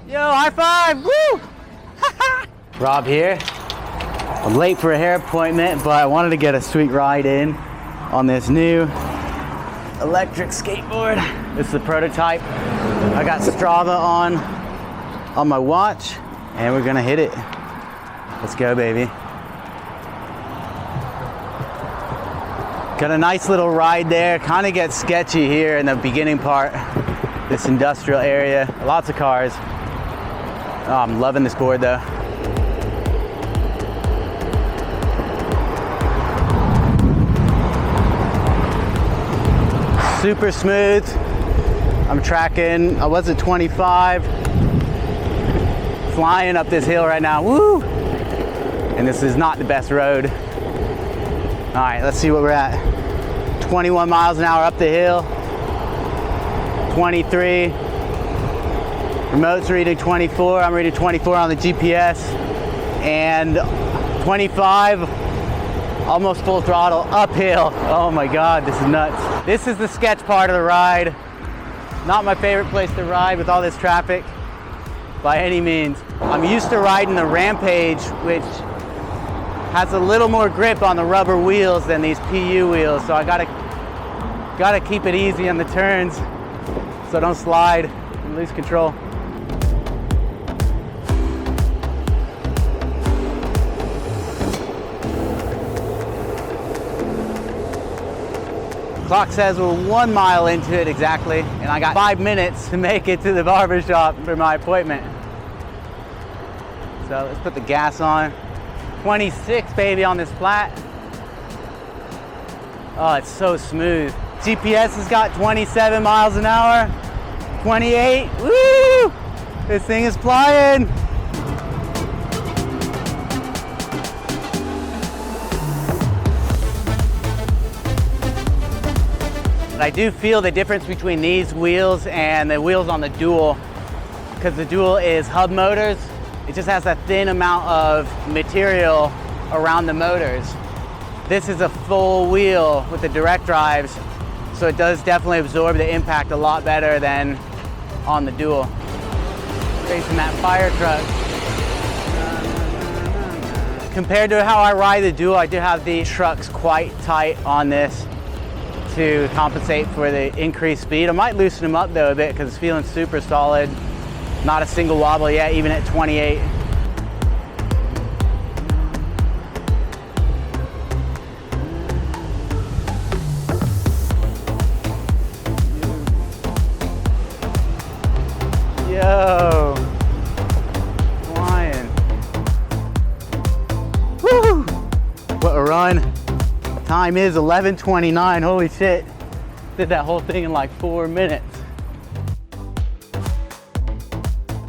Yo, high five, woo! Rob here. I'm late for a hair appointment, but I wanted to get a sweet ride in on this new electric skateboard. This is the prototype. I got Strava on my watch, and we're gonna hit it. Let's go, baby. Got a nice little ride there. Kind of gets sketchy here in the beginning part. This industrial area, lots of cars. Oh, I'm loving this board though. Super smooth. I'm tracking, I was at 25. Flying up this hill right now, woo! And this is not the best road. All right, let's see what we're at. 21 miles an hour up the hill. 23. Remote's reading 24. I'm reading 24 on the GPS. And 25, almost full throttle, uphill. Oh my God, this is nuts. This is the sketch part of the ride. Not my favorite place to ride with all this traffic, by any means. I'm used to riding the Rampage, which has a little more grip on the rubber wheels than these PU wheels, so I gotta keep it easy on the turns so I don't slide and lose control. Clock says we're 1 mile into it exactly, and I got 5 minutes to make it to the barbershop for my appointment. So let's put the gas on. 26, baby, on this flat. Oh, it's so smooth. GPS has got 27 miles an hour. 28, woo! This thing is flying. I do feel the difference between these wheels and the wheels on the Dual, because the Dual is hub motors. It just has a thin amount of material around the motors. This is a full wheel with the direct drives, so it does definitely absorb the impact a lot better than on the Dual. Facing that fire truck. Compared to how I ride the Dual, I do have the trucks quite tight on this to compensate for the increased speed. I might loosen them up though a bit because it's feeling super solid. Not a single wobble yet, even at 28. Yo, flying. Woo! What a run. Time is 11:29, holy shit. Did that whole thing in like 4 minutes.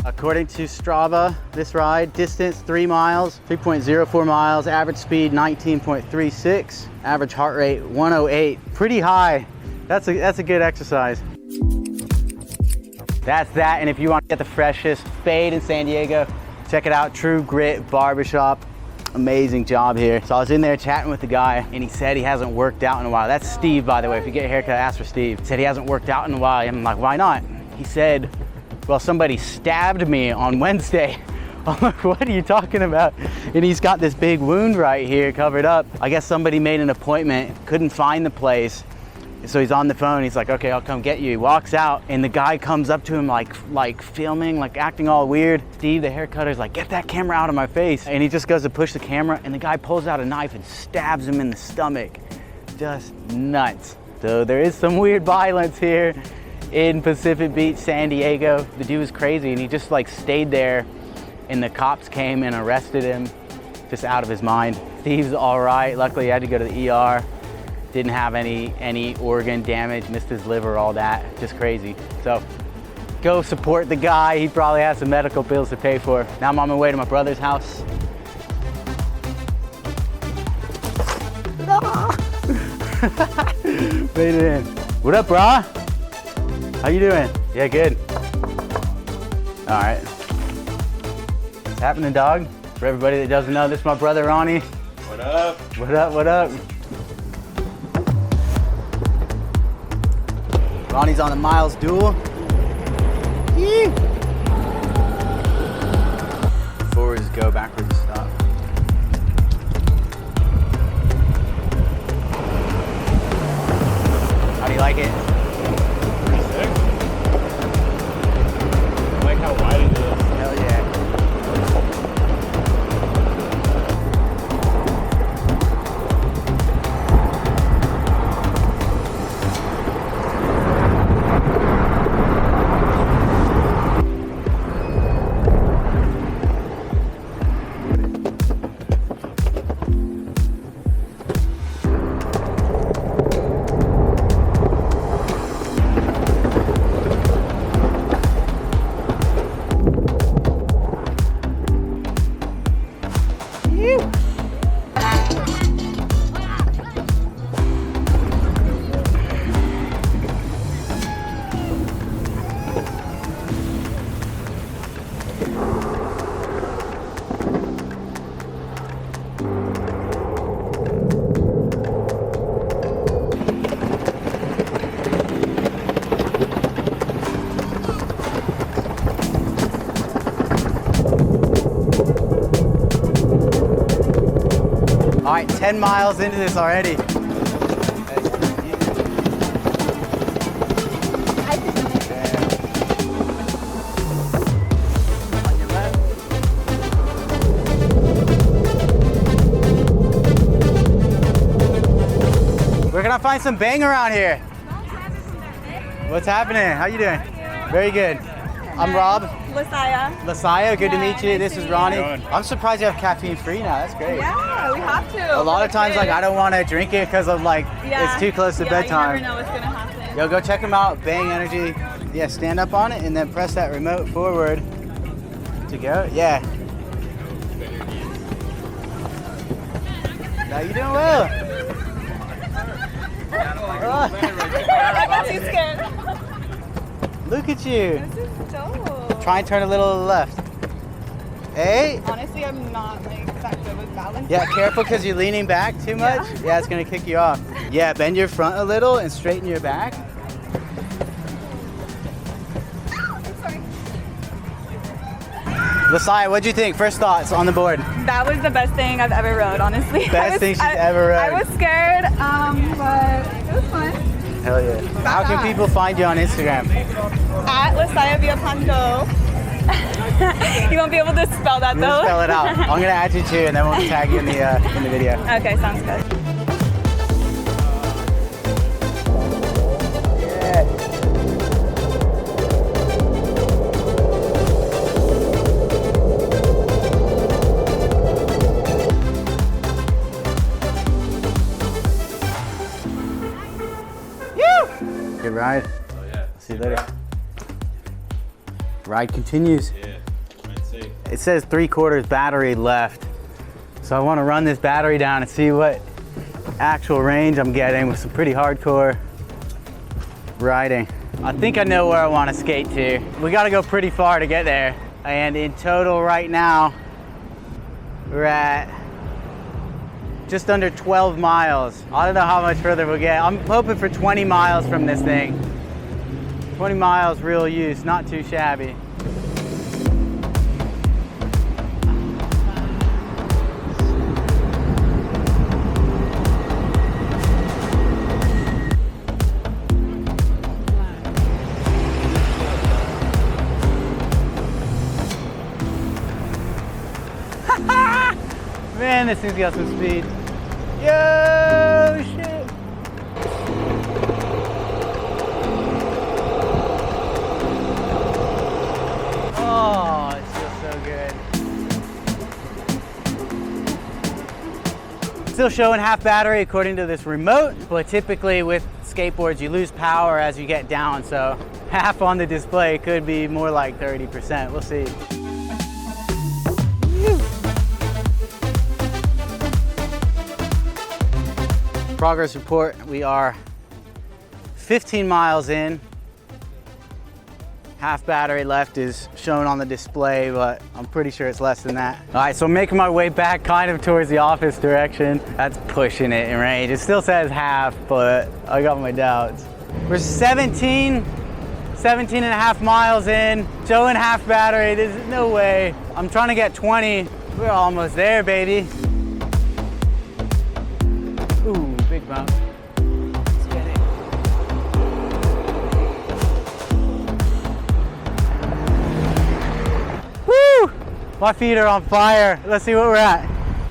According to Strava, this ride, distance 3 miles, 3.04 miles, average speed 19.36, average heart rate 108. Pretty high. That's a good exercise. That's that, and if you want to get the freshest fade in San Diego, check it out, True Grit Barbershop. Amazing job here. So I was in there chatting with the guy, and he said he hasn't worked out in a while. That's Steve, by the way. If you get a haircut, ask for Steve. He said he hasn't worked out in a while. I'm like, why not? He said, well, somebody stabbed me on Wednesday. I'm like, what are you talking about? And he's got this big wound right here covered up. I guess somebody made an appointment, couldn't find the place. So he's on the phone, he's like, okay, I'll come get you. He walks out, and the guy comes up to him like filming, like acting all weird. Steve, the hair cutter's like, get that camera out of my face. And he just goes to push the camera, and the guy pulls out a knife and stabs him in the stomach. Just nuts. So there is some weird violence here in Pacific Beach, San Diego. The dude was crazy, and he just like stayed there, and the cops came and arrested him, just out of his mind. Steve's all right. Luckily, he had to go to the ER. Didn't have any organ damage, missed his liver, all that, just crazy. So go support the guy. He probably has some medical bills to pay for. Now I'm on my way to my brother's house. Made it in. What up, brah? How you doing? Yeah, good. All right. What's happening, dog? For everybody that doesn't know, this is my brother, Ronnie. What up? What up, what up? Ronnie's on the Miles Dual. Yee. 10 miles into this already. We're gonna find some bang around here. What's happening? How you doing? Very good. I'm Rob. Lasaya, good to meet you. This is Ronnie. I'm surprised you have caffeine free now. That's great. Yeah, we have to. A lot of times, like, I don't want to drink it because of like it's too close to bedtime. You never know what's gonna happen. Yo, go check them out. Bang Energy. Yeah, stand up on it and then press that remote forward to go. Yeah. Now you're doing well. I got too scared. Look at you. This is dope. Try and turn a little to the left. Hey. Honestly, I'm not like that good with balance. Yeah, careful because you're leaning back too much. Yeah, it's gonna kick you off. Yeah, bend your front a little and straighten your back. Sorry. Lasaya, what'd you think? First thoughts on the board? That was the best thing I've ever rode, honestly. Best thing she's ever rode. I was scared, but it was fun. Hell yeah. How can people find you on Instagram? At Lasaya Viapanto. You won't be able to spell that though. Spell it out. I'm gonna add you too, and then we'll tag you in the video. Okay, sounds good. Yeah. Good ride. Oh yeah. See you later. Ride continues. Yeah. Let's see. It says 3/4 battery left. So I want to run this battery down and see what actual range I'm getting with some pretty hardcore riding. I think I know where I want to skate to. We got to go pretty far to get there. And in total right now, we're at just under 12 miles. I don't know how much further we'll get. I'm hoping for 20 miles from this thing. 20 miles real use, not too shabby. Man, this thing's got some speed. Yo, shit. Oh, it feels so good. Still showing half battery according to this remote, but typically with skateboards, you lose power as you get down, so half on the display could be more like 30%. We'll see. Progress report, we are 15 miles in. Half battery left is shown on the display, but I'm pretty sure it's less than that. All right, so I'm making my way back kind of towards the office direction. That's pushing it in range. It still says half, but I got my doubts. We're 17 and a half miles in, showing half battery. There's no way. I'm trying to get 20. We're almost there, baby. Ooh, big bump. Let's get it. Woo! My feet are on fire. Let's see what we're at.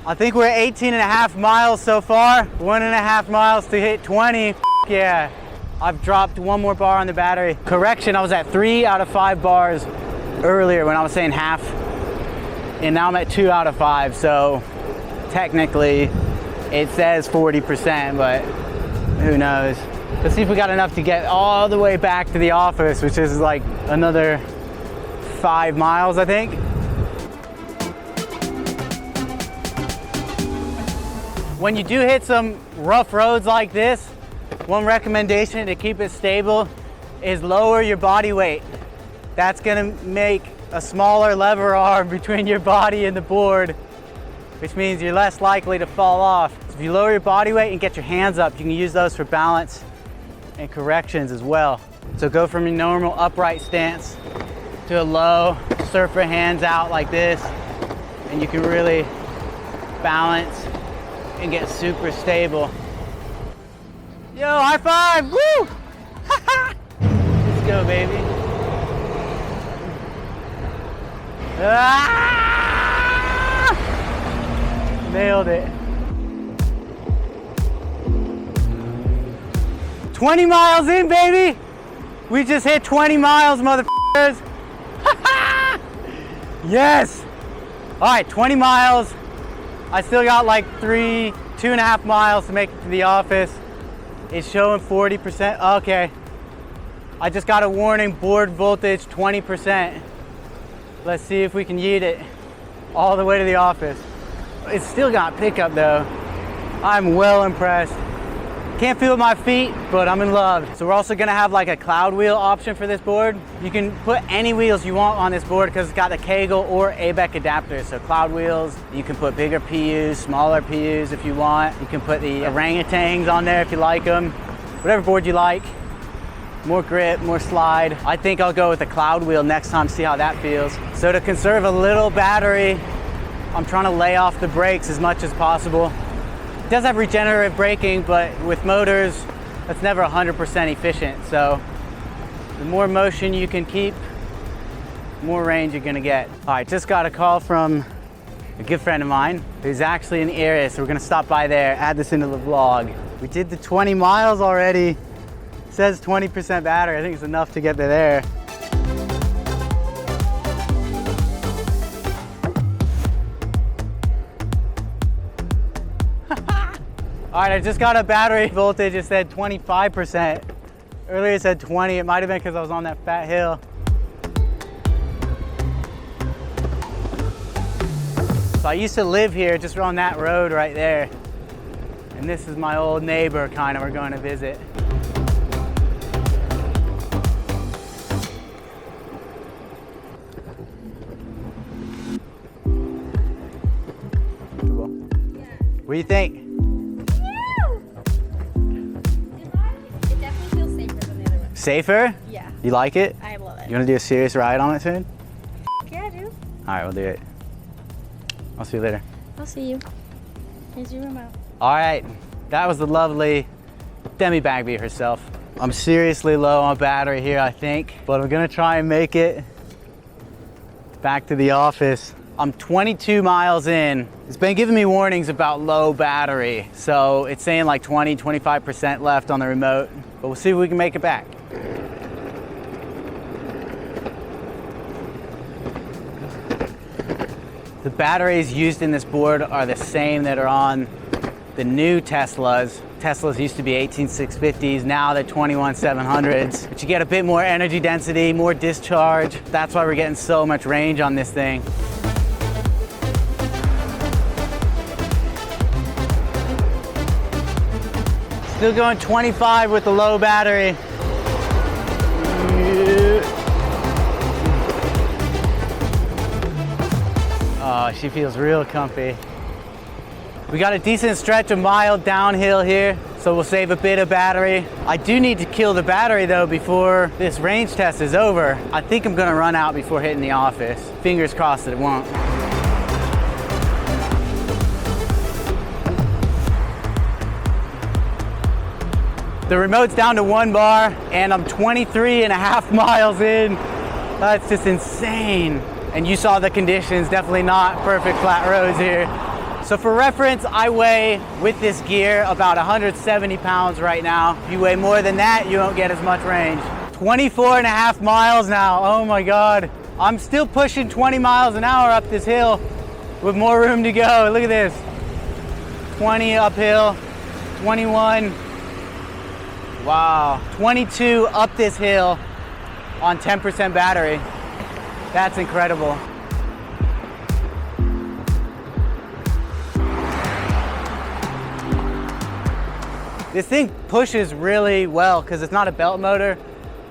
I think we're at 18 and a half miles so far. 1.5 miles to hit 20. Yeah. I've dropped one more bar on the battery. Correction, I was at 3 out of 5 bars earlier when I was saying half. And now I'm at 2 out of 5. So technically, it says 40%, but who knows? Let's see if we got enough to get all the way back to the office, which is like another 5 miles, I think. When you do hit some rough roads like this, one recommendation to keep it stable is lower your body weight. That's gonna make a smaller lever arm between your body and the board, which means you're less likely to fall off. So if you lower your body weight and get your hands up, you can use those for balance and corrections as well. So go from your normal upright stance to a low, surfer hands out like this, and you can really balance and get super stable. Yo, high five, woo! Let's go, baby. Ah! Nailed it. 20 miles in, baby. We just hit 20 miles, motherfuckers. Yes. All right, 20 miles. I still got like 2.5 miles to make it to the office. It's showing 40%. Okay. I just got a warning, board voltage 20%. Let's see if we can yeet it all the way to the office. It's still got pickup though. I'm well impressed. Can't feel my feet, but I'm in love. So we're also gonna have like a cloud wheel option for this board. You can put any wheels you want on this board because it's got the Kegel or ABEC adapters. So cloud wheels, you can put bigger PUs, smaller PUs if you want. You can put the orangutans on there if you like them. Whatever board you like. More grip, more slide. I think I'll go with the cloud wheel next time, see how that feels. So to conserve a little battery, I'm trying to lay off the brakes as much as possible. It does have regenerative braking, but with motors, that's never 100% efficient. So the more motion you can keep, the more range you're gonna get. All right, just got a call from a good friend of mine who's actually in the area, so we're gonna stop by there, add this into the vlog. We did the 20 miles already. It says 20% battery. I think it's enough to get to there. All right, I just got a battery voltage. It said 25%. Earlier it said 20. It might have been because I was on that fat hill. So I used to live here just on that road right there. And this is my old neighbor, kind of, we're going to visit. What do you think? It definitely feels safer than the other one. Safer? Yeah. You like it? I love it. You want to do a serious ride on it soon? Yeah, dude. All right, we'll do it. I'll see you later. I'll see you. Here's your remote. All right, that was the lovely Demi Bagby herself. I'm seriously low on battery here, I think, but I'm gonna try and make it back to the office. I'm 22 miles in. It's been giving me warnings about low battery. So it's saying like 20, 25% left on the remote, but we'll see if we can make it back. The batteries used in this board are the same that are on the new Teslas. Teslas used to be 18650s, now they're 21700s. But you get a bit more energy density, more discharge. That's why we're getting so much range on this thing. Still going 25 with the low battery. Oh, she feels real comfy. We got a decent stretch of mild downhill here, so we'll save a bit of battery. I do need to kill the battery though before this range test is over. I think I'm gonna run out before hitting the office. Fingers crossed that it won't. The remote's down to 1 bar and I'm 23.5 miles in. That's just insane. And you saw the conditions, definitely not perfect flat roads here. So for reference, I weigh with this gear about 170 pounds right now. If you weigh more than that, you won't get as much range. 24.5 miles now, oh my God. I'm still pushing 20 miles an hour up this hill with more room to go. Look at this. 20 uphill, 21. Wow, 22 up this hill on 10% battery. That's incredible. This thing pushes really well because it's not a belt motor.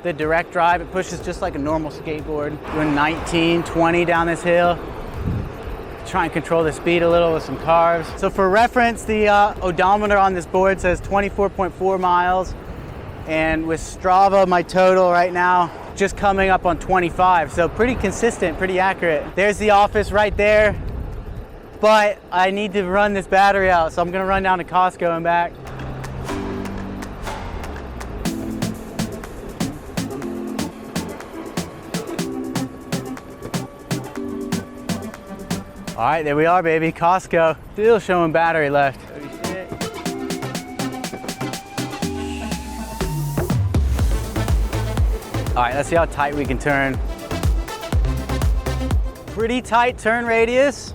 The direct drive, it pushes just like a normal skateboard. Doing 19, 20 down this hill. Try and control the speed a little with some carbs. So for reference, the odometer on this board says 24.4 miles. And with Strava, my total right now, just coming up on 25. So pretty consistent, pretty accurate. There's the office right there. but I need to run this battery out, so I'm gonna run down to Costco and back. All right, there we are, baby. Costco, still showing battery left. Holy shit. All right, let's see how tight we can turn. Pretty tight turn radius,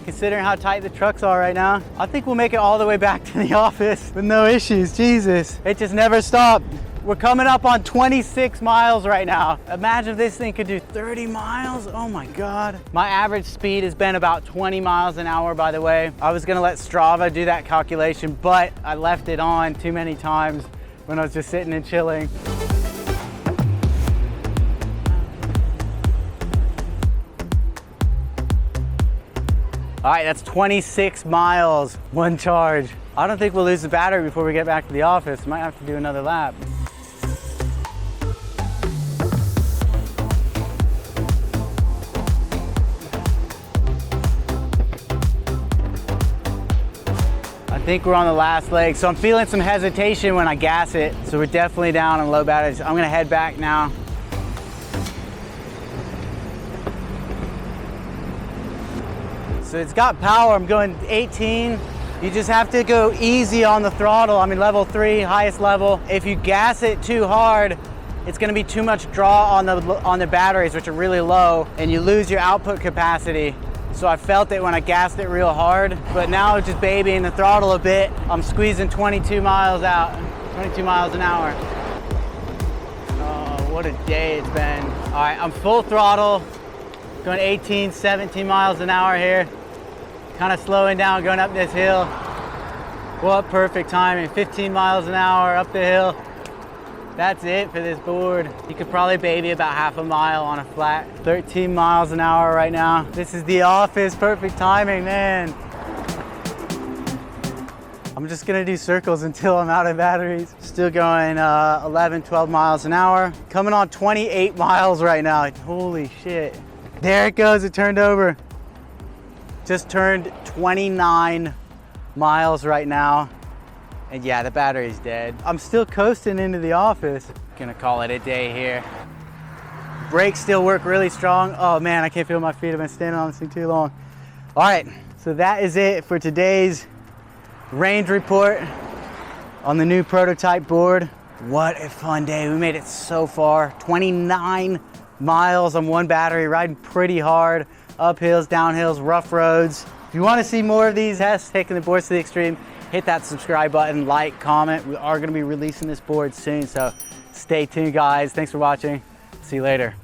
considering how tight the trucks are right now. I think we'll make it all the way back to the office with no issues. Jesus, it just never stopped. We're coming up on 26 miles right now. Imagine if this thing could do 30 miles. Oh my God. My average speed has been about 20 miles an hour, by the way. I was gonna let Strava do that calculation, but I left it on too many times when I was just sitting and chilling. All right, that's 26 miles, one charge. I don't think we'll lose the battery before we get back to the office. Might have to do another lap. I think we're on the last leg, so I'm feeling some hesitation when I gas it. So we're definitely down on low batteries. I'm gonna head back now. So it's got power, I'm going 18. You just have to go easy on the throttle. I mean, level 3, highest level. If you gas it too hard, it's gonna be too much draw on the batteries, which are really low, and you lose your output capacity. So I felt it when I gassed it real hard, but now it's just babying the throttle a bit. I'm squeezing 22 miles out, 22 miles an hour. Oh, what a day it's been. All right, I'm full throttle, going 18, 17 miles an hour here. Kind of slowing down, going up this hill. What perfect timing, 15 miles an hour up the hill. That's it for this board. You could probably baby about half a mile on a flat. 13 miles an hour right now. This is the office, perfect timing, man. I'm just gonna do circles until I'm out of batteries. Still going 11, 12 miles an hour. Coming on 28 miles right now. Holy shit. There it goes, it turned over. Just turned 29 miles right now. And yeah, the battery's dead. I'm still coasting into the office. Gonna call it a day here. Brakes still work really strong. Oh man, I can't feel my feet. I've been standing on this thing too long. All right, so that is it for today's range report on the new prototype board. What a fun day. We made it so far. 29 miles on one battery, riding pretty hard. Up hills, down hills, rough roads. If you want to see more of these tests, taking the boards to the extreme, hit that subscribe button, like, comment. We are going to be releasing this board soon, so stay tuned, guys. Thanks for watching. See you later.